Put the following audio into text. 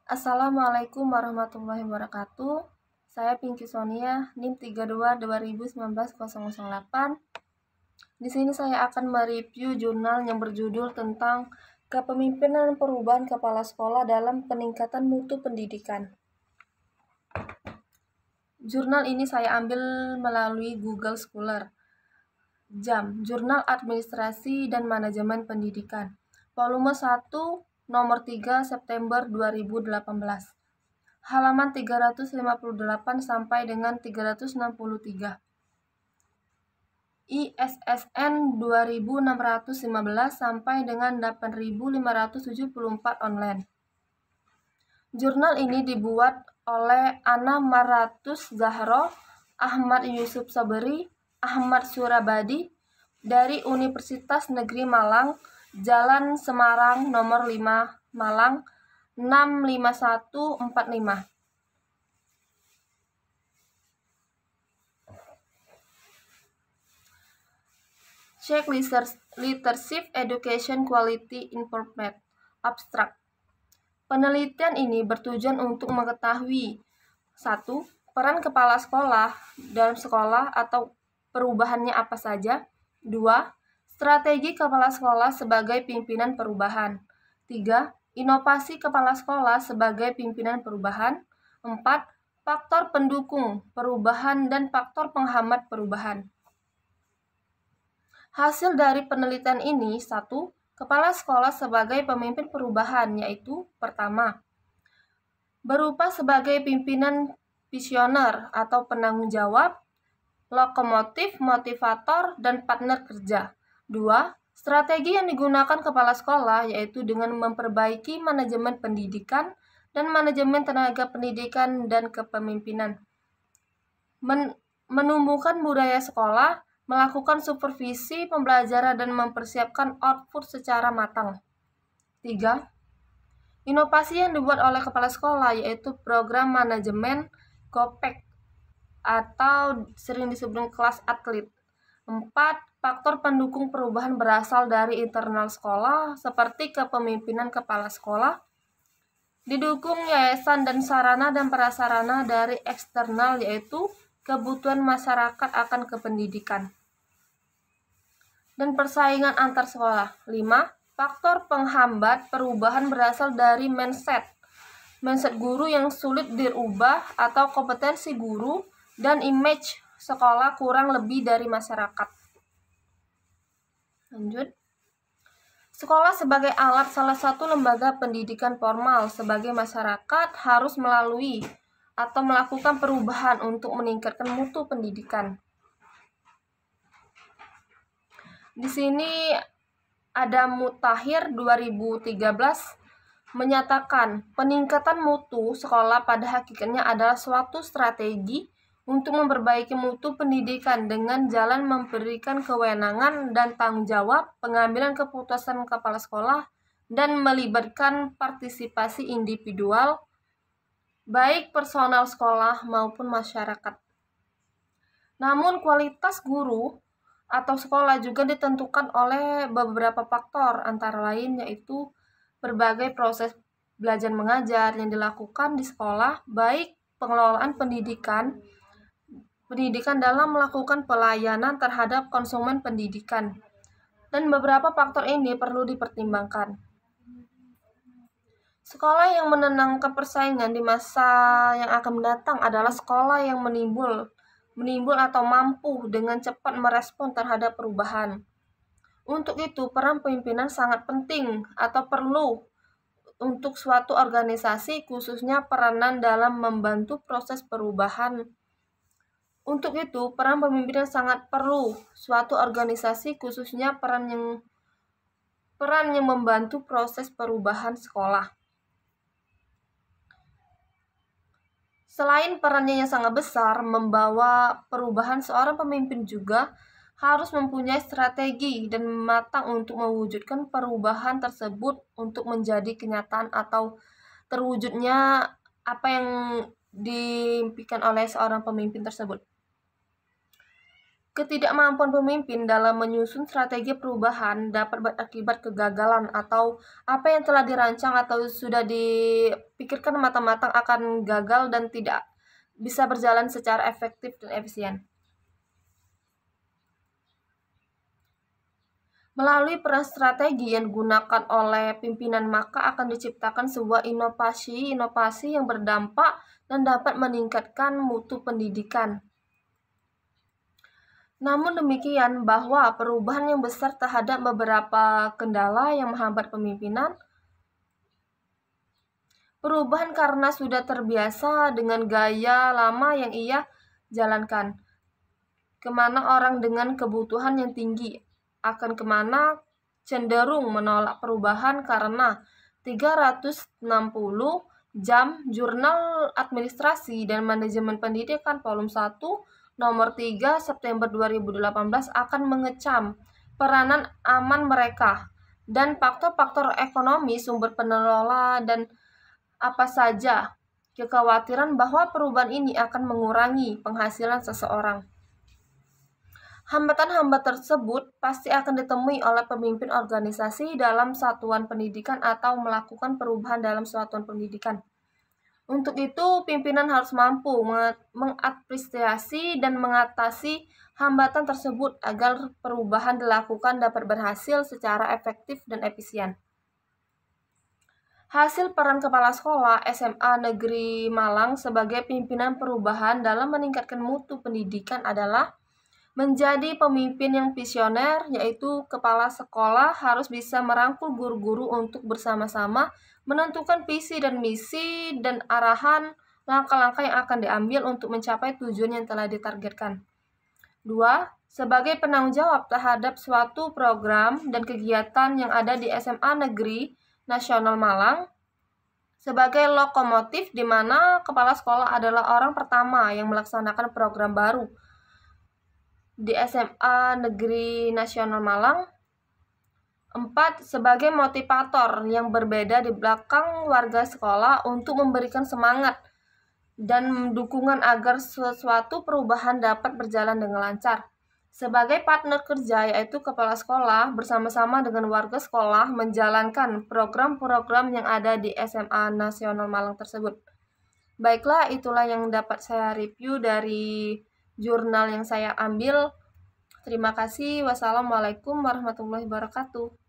Assalamualaikum warahmatullahi wabarakatuh. Saya Pinky Sonia, NIM 32 2019 008. Di sini saya akan mereview jurnal yang berjudul tentang Kepemimpinan Perubahan Kepala Sekolah dalam Peningkatan Mutu Pendidikan. Jurnal ini saya ambil melalui Google Scholar. Jurnal Administrasi dan Manajemen Pendidikan. Volume 1, nomor 3 September 2018. Halaman 358 sampai dengan 363. ISSN 2615 sampai dengan 8574 online. Jurnal ini dibuat oleh Ana Maratus Zahro, Ahmad Yusuf Saberi, Ahmad Surabadi dari Universitas Negeri Malang, Jalan Semarang nomor 5, Malang 65145. Check Leadership Education Quality Improvement. Abstract. Penelitian ini bertujuan untuk mengetahui 1. Peran kepala sekolah dalam sekolah atau perubahannya apa saja. 2. Strategi kepala sekolah sebagai pimpinan perubahan. 3. Inovasi kepala sekolah sebagai pimpinan perubahan. 4. Faktor pendukung perubahan dan faktor penghambat perubahan. Hasil dari penelitian ini, 1. Kepala sekolah sebagai pemimpin perubahan, yaitu pertama, berupa sebagai pimpinan visioner atau penanggung jawab, lokomotif, motivator, dan partner kerja. 2. Strategi yang digunakan kepala sekolah yaitu dengan memperbaiki manajemen pendidikan dan manajemen tenaga pendidikan dan kepemimpinan. Menumbuhkan budaya sekolah, melakukan supervisi pembelajaran dan mempersiapkan output secara matang. 3. Inovasi yang dibuat oleh kepala sekolah yaitu program manajemen GOPEK atau sering disebut kelas atlet. 4. Faktor pendukung perubahan berasal dari internal sekolah seperti kepemimpinan kepala sekolah, didukung yayasan dan sarana dan prasarana dari eksternal yaitu kebutuhan masyarakat akan kependidikan dan persaingan antar sekolah. 5. Faktor penghambat perubahan berasal dari mindset guru yang sulit dirubah atau kompetensi guru dan image sekolah kurang lebih dari masyarakat. Lanjut. Sekolah sebagai alat salah satu lembaga pendidikan formal sebagai masyarakat harus melalui atau melakukan perubahan untuk meningkatkan mutu pendidikan. Di sini ada Mutahir 2013 menyatakan peningkatan mutu sekolah pada hakikatnya adalah suatu strategi untuk memperbaiki mutu pendidikan dengan jalan memberikan kewenangan dan tanggung jawab pengambilan keputusan kepala sekolah dan melibatkan partisipasi individual baik personal sekolah maupun masyarakat. Namun kualitas guru atau sekolah juga ditentukan oleh beberapa faktor, antara lain yaitu berbagai proses belajar mengajar yang dilakukan di sekolah, baik pengelolaan pendidikan dalam melakukan pelayanan terhadap konsumen pendidikan. Dan beberapa faktor ini perlu dipertimbangkan. Sekolah yang menenangkan persaingan di masa yang akan mendatang adalah sekolah yang menimbul atau mampu dengan cepat merespon terhadap perubahan. Untuk itu, peran pimpinan sangat penting atau perlu untuk suatu organisasi, khususnya peranan dalam membantu proses perubahan. Untuk itu, peran pemimpinan sangat perlu suatu organisasi, khususnya peran yang membantu proses perubahan sekolah. Selain perannya yang sangat besar membawa perubahan, seorang pemimpin juga harus mempunyai strategi dan matang untuk mewujudkan perubahan tersebut untuk menjadi kenyataan atau terwujudnya apa yang diimpikan oleh seorang pemimpin tersebut. Ketidakmampuan pemimpin dalam menyusun strategi perubahan dapat berakibat kegagalan atau apa yang telah dirancang atau sudah dipikirkan matang-matang akan gagal dan tidak bisa berjalan secara efektif dan efisien. Melalui peran strategi yang digunakan oleh pimpinan, maka akan diciptakan sebuah inovasi yang berdampak dan dapat meningkatkan mutu pendidikan. Namun demikian, bahwa perubahan yang besar terhadap beberapa kendala yang menghambat pemimpinan, perubahan karena sudah terbiasa dengan gaya lama yang ia jalankan, kemana orang dengan kebutuhan yang tinggi akan kemana cenderung menolak perubahan karena 360 jam Jurnal Administrasi dan Manajemen Pendidikan Volume 1 nomor 3 September 2018 akan mengecam peranan aman mereka dan faktor-faktor ekonomi sumber pengelola dan apa saja kekhawatiran bahwa perubahan ini akan mengurangi penghasilan seseorang. Hambatan-hambatan tersebut pasti akan ditemui oleh pemimpin organisasi dalam satuan pendidikan atau melakukan perubahan dalam satuan pendidikan. Untuk itu, pimpinan harus mampu mengapresiasi dan mengatasi hambatan tersebut agar perubahan dilakukan dapat berhasil secara efektif dan efisien. Hasil peran Kepala Sekolah SMA Negeri Malang sebagai pimpinan perubahan dalam meningkatkan mutu pendidikan adalah menjadi pemimpin yang visioner, yaitu kepala sekolah harus bisa merangkul guru-guru untuk bersama-sama menentukan visi dan misi dan arahan langkah-langkah yang akan diambil untuk mencapai tujuan yang telah ditargetkan. 2. Sebagai penanggung jawab terhadap suatu program dan kegiatan yang ada di SMA Negeri Nasional Malang, sebagai lokomotif di mana kepala sekolah adalah orang pertama yang melaksanakan program baru di SMA Negeri Nasional Malang. 4. Sebagai motivator yang berbeda di belakang warga sekolah untuk memberikan semangat dan dukungan agar sesuatu perubahan dapat berjalan dengan lancar. Sebagai partner kerja, yaitu kepala sekolah bersama-sama dengan warga sekolah menjalankan program-program yang ada di SMA Nasional Malang tersebut. Baiklah, itulah yang dapat saya review dari jurnal yang saya ambil. Terima kasih. Wassalamualaikum warahmatullahi wabarakatuh.